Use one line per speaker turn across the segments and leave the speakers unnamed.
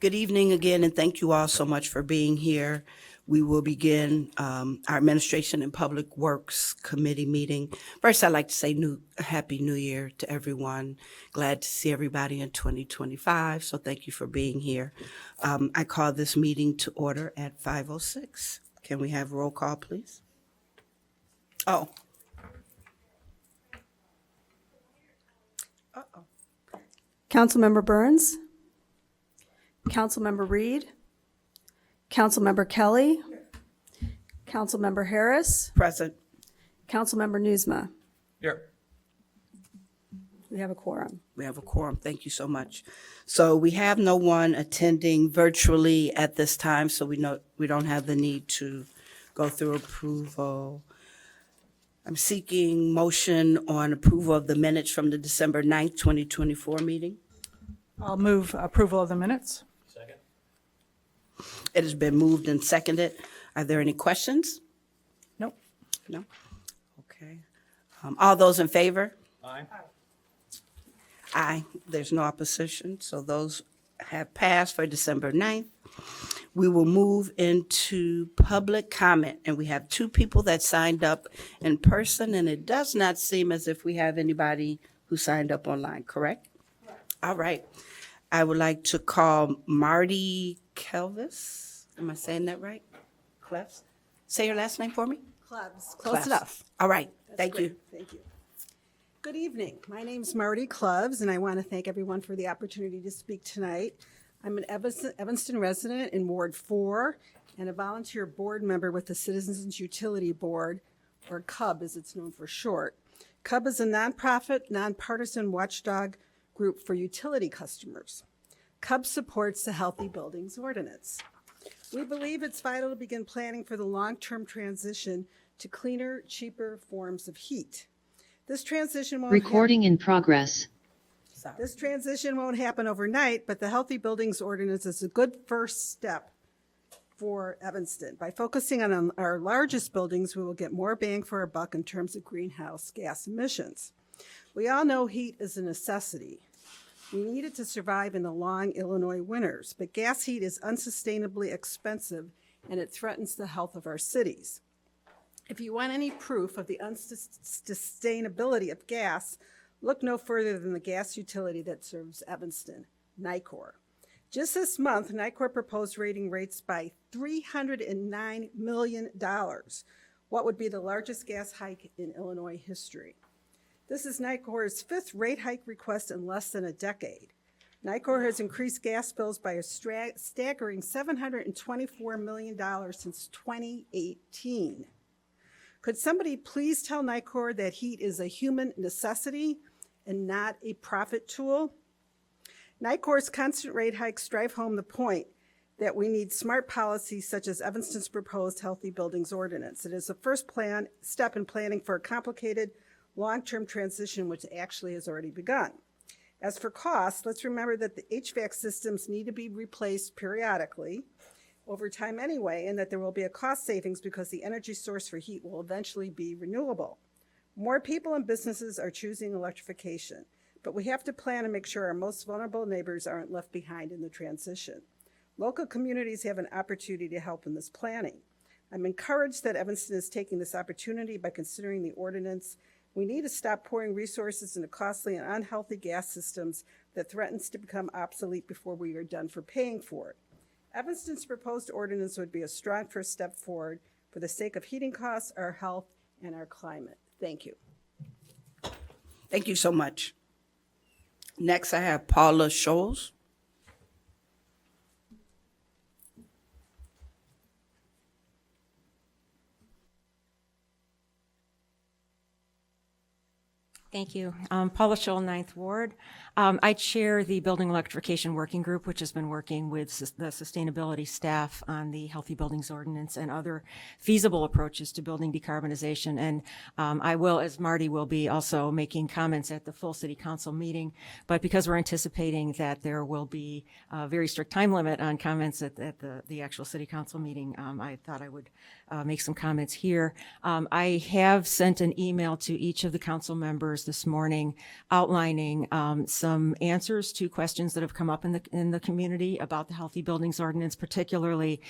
Good evening again, and thank you all so much for being here. We will begin our Administration and Public Works Committee meeting. First, I'd like to say Happy New Year to everyone. Glad to see everybody in 2025, so thank you for being here. I call this meeting to order at 5:06. Can we have roll call, please? Oh. Uh-oh.
Councilmember Burns, Councilmember Reed, Councilmember Kelly, Councilmember Harris,
Present.
Councilmember Newsma.
Here.
We have a quorum.
We have a quorum. Thank you so much. So we have no one attending virtually at this time, so we don't have the need to go through approval. I'm seeking motion on approval of the minutes from the December 9th, 2024 meeting.
I'll move approval of the minutes.
Second.
It has been moved and seconded. Are there any questions?
Nope.
No? Okay. All those in favor?
Aye.
Aye. There's no opposition, so those have passed for December 9th. We will move into public comment, and we have two people that signed up in person, and it does not seem as if we have anybody who signed up online, correct? All right. I would like to call Marty Kelvis. Am I saying that right? Klefs? Say your last name for me.
Clubs. Close
Klefs.
enough.
All right.
That's
Thank
great.
you.
Thank you. Good evening. My name's Marty Clubs, and I want to thank everyone for the opportunity to speak tonight. I'm an Evanston resident in Ward 4 and a volunteer board member with the Citizens Utility Board, or CUB as it's known for short. CUB is a nonprofit, nonpartisan watchdog group for utility customers. CUB supports the Healthy Buildings Ordinance. We believe it's vital to begin planning for the long-term transition to cleaner, cheaper forms of heat. This transition won't
Recording in progress.
This transition won't happen overnight, but the Healthy Buildings Ordinance is a good first step for Evanston. By focusing on our largest buildings, we will get more bang for our buck in terms of greenhouse gas emissions. We all know heat is a necessity. We need it to survive in the long Illinois winters, but gas heat is unsustainably expensive and it threatens the health of our cities. If you want any proof of the unsustainability of gas, look no further than the gas utility that serves Evanston, Nicor. Just this month, Nicor proposed raising rates by $309 million, what would be the largest gas hike in Illinois history. This is Nicor's fifth rate hike request in less than a decade. Nicor has increased gas bills by a staggering $724 million since 2018. Could somebody please tell Nicor that heat is a human necessity and not a profit tool? Nicor's constant rate hikes drive home the point that we need smart policies such as Evanston's proposed Healthy Buildings Ordinance. It is the first step in planning for a complicated long-term transition which actually has already begun. As for costs, let's remember that the HVAC systems need to be replaced periodically over time anyway, and that there will be a cost savings because the energy source for heat will eventually be renewable. More people and businesses are choosing electrification, but we have to plan and make sure our most vulnerable neighbors aren't left behind in the transition. Local communities have an opportunity to help in this planning. I'm encouraged that Evanston is taking this opportunity by considering the ordinance. We need to stop pouring resources into costly and unhealthy gas systems that threatens to become obsolete before we are done for paying for it. Evanston's proposed ordinance would be a strong first step forward for the sake of heating costs, our health, and our climate. Thank you.
Thank you so much. Next, I have Paula Scholes.
Thank you. Paula Scholl, 9th Ward. I chair the Building Electrification Working Group, which has been working with the sustainability staff on the Healthy Buildings Ordinance and other feasible approaches to building decarbonization. And I will, as Marty will be, also making comments at the full City Council meeting. But because we're anticipating that there will be a very strict time limit on comments at the actual City Council meeting, I thought I would make some comments here. I have sent an email to each of the council members members this morning, outlining some answers to questions that have come up in the community about the Healthy Buildings Ordinance, particularly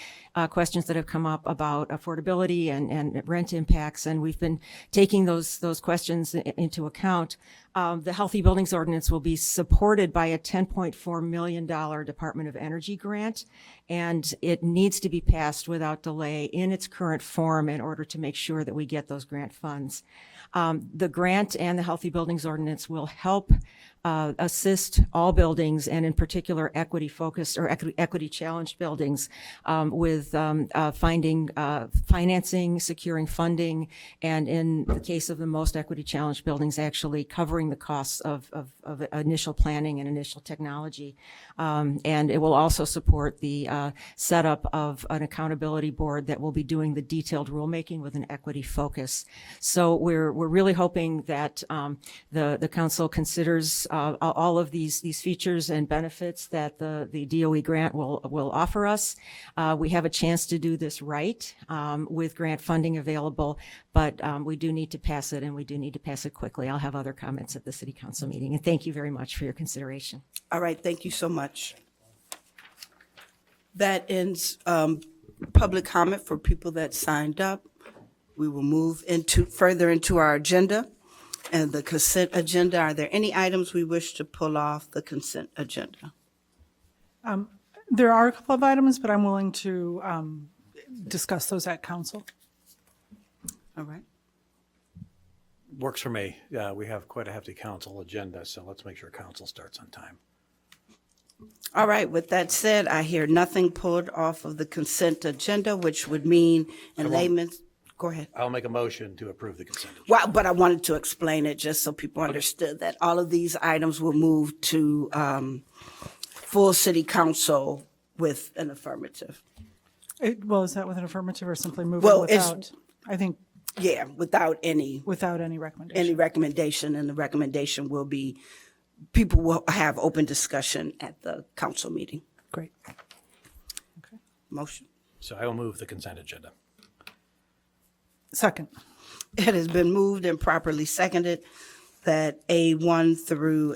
questions that have come up about affordability and rent impacts. And we've been taking those questions into account. The Healthy Buildings Ordinance will be supported by a $10.4 million Department of Energy grant, and it needs to be passed without delay in its current form in order to make sure that we get those grant funds. The grant and the Healthy Buildings Ordinance will help assist all buildings, and in particular equity-focused or equity-challenged buildings, with finding financing, securing funding, and in the case of the most equity-challenged buildings, actually covering the costs of initial planning and initial technology. And it will also support the setup of an accountability board that will be doing the detailed rulemaking with an equity focus. So we're really hoping that the council considers all of these features and benefits that the DOE grant will offer us. We have a chance to do this right with grant funding available, but we do need to pass it, and we do need to pass it quickly. I'll have other comments at the city council meeting, and thank you very much for your consideration.
All right, thank you so much. That ends public comment for people that signed up. We will move further into our agenda and the consent agenda. Are there any items we wish to pull off the consent agenda?
There are a couple of items, but I'm willing to discuss those at council.
All right.
Works for me. Yeah, we have quite a hefty council agenda, so let's make sure council starts on time.
All right, with that said, I hear nothing pulled off of the consent agenda, which would mean in layman's, go ahead.
I'll make a motion to approve the consent agenda.
Well, but I wanted to explain it just so people understood that all of these items will move to full city council with an affirmative.
Well, is that with an affirmative or simply moving
Well, it's-
without? I think
Yeah, without any
recommendation.
recommendation, and the recommendation will be, people will have open discussion at the council meeting.
Great.
Motion.
So I will move the consent agenda.
Second.
It has been moved and properly seconded that A1 through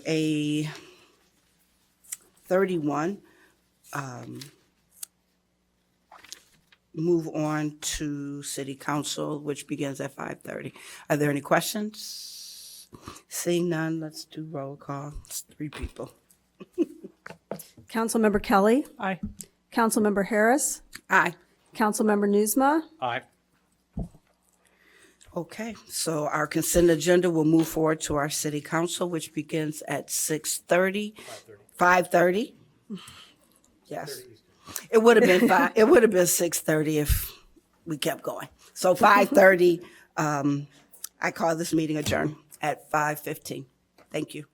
A31 move on to city council, which begins at 5:30. Are there any questions? Seeing none, let's do roll call. It's 3 people.
Councilmember Kelly,
Aye.
Councilmember Harris,
Aye.
Councilmember Newsma,
Aye.
Okay, so our consent agenda will move forward to our city council, which begins at 6:30. 5:30? Yes. It would have been 6:30 if we kept going. So 5:30, I call this meeting adjourned at 5:15. Thank you.